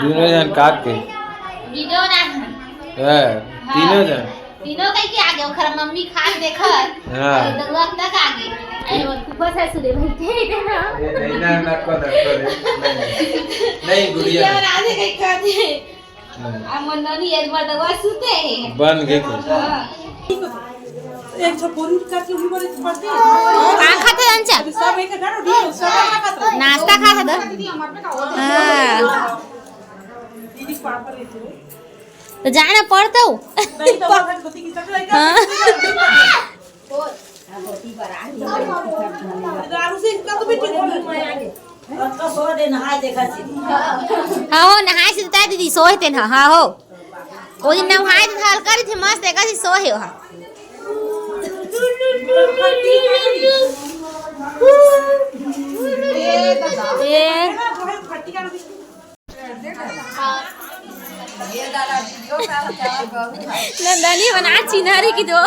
दोनों जन काट के वीडियो ना हां तीनों जन तीनों कहीं के आगे ओखर मम्मी खान देखत हां दगुआ तक आगे अरे वो फूफा ससुर बैठे थे ना नहीं ना नको नहीं गुड़िया वीडियो ना दे कहीं कर दे आ मननी एक बार दगुआ सुते बन गए एक छो पूरी करके भी बोले पड़ते हां खाते अंचा सब एक डालो दी सब खाता नाश्ता खाता था हां दीदी पापा ले तो जाना पड़ता हूँ नहीं तो बात होती की चल रही है दारू से इसका तो भी ठीक हो आगे तो सो दे नहाए देखा सी हाँ हो नहाए से ताई दीदी सोए थे ना हाँ हो वो दिन नहाए थे हल करी थी मस्त देखा सी सोए हो हाँ ये नंदनी बना चिन्हारी की दो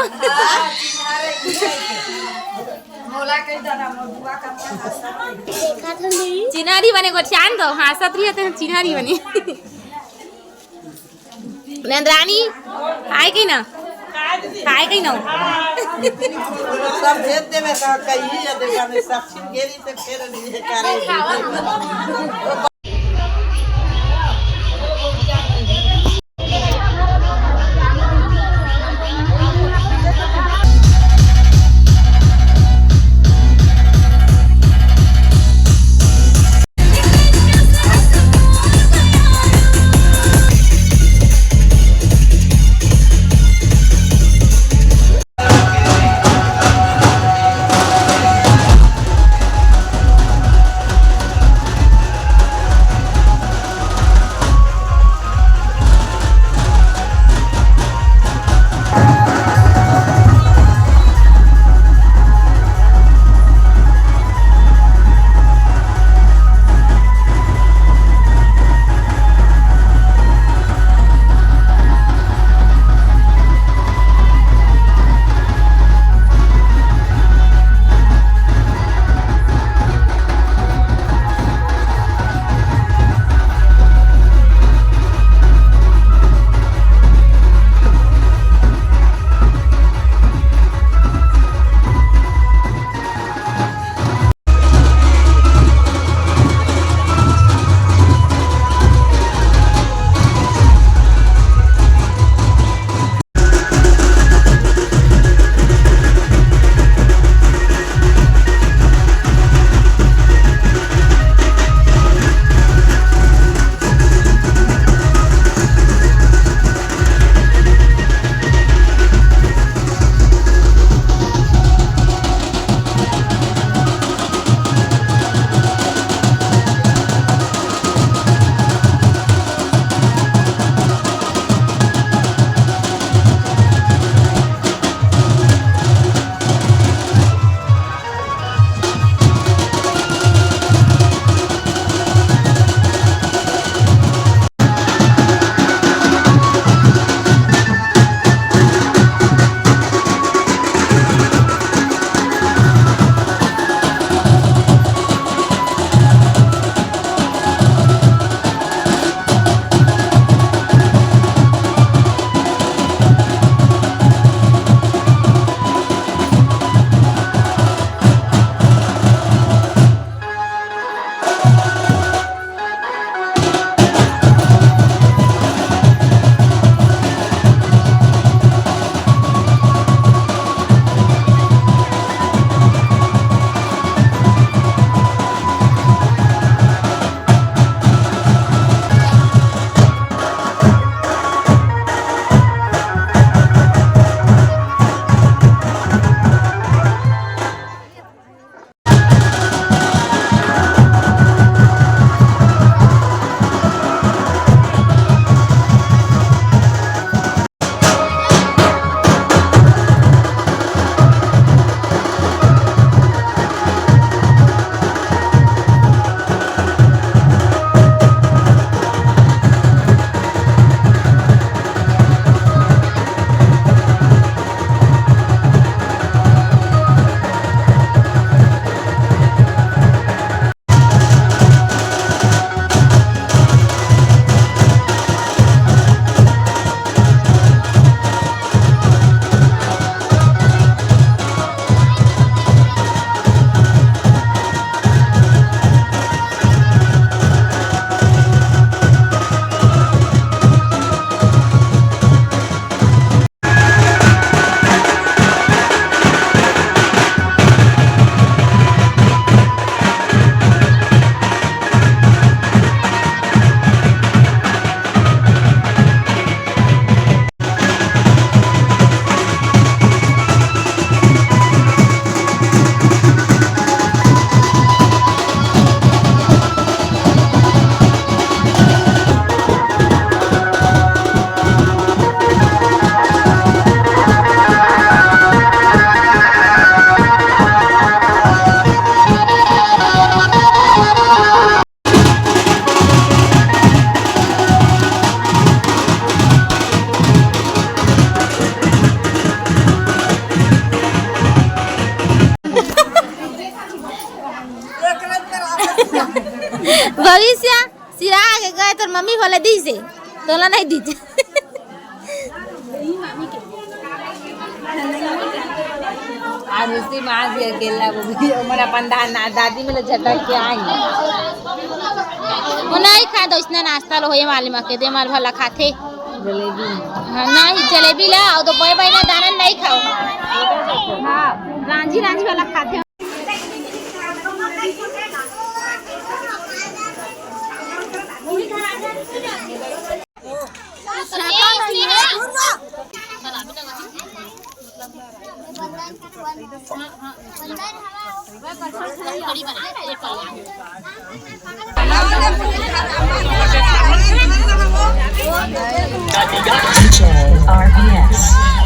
चिन्हारी बने को चांद दो हाँ सत्री है चिन्हारी बने नंदरानी आए कहीं ना आए कहीं ना सब भेज दे मैं कही या देखा मैं साक्षी गेली से फिर नहीं करे भविष्य सिरा के गए तो मम्मी बोले दी से तोला नहीं दी आज उसी माँ भी अकेला वो भी हमारा अपन दादी में झटक के आई वो नहीं खा दो इसने नाश्ता लो ये मालूम के दे माल भला खाते जलेबी हाँ नहीं जलेबी ला और तो बोए ना दाना नहीं खाओ हाँ रांझी रांझी वाला खाते DJ RPS.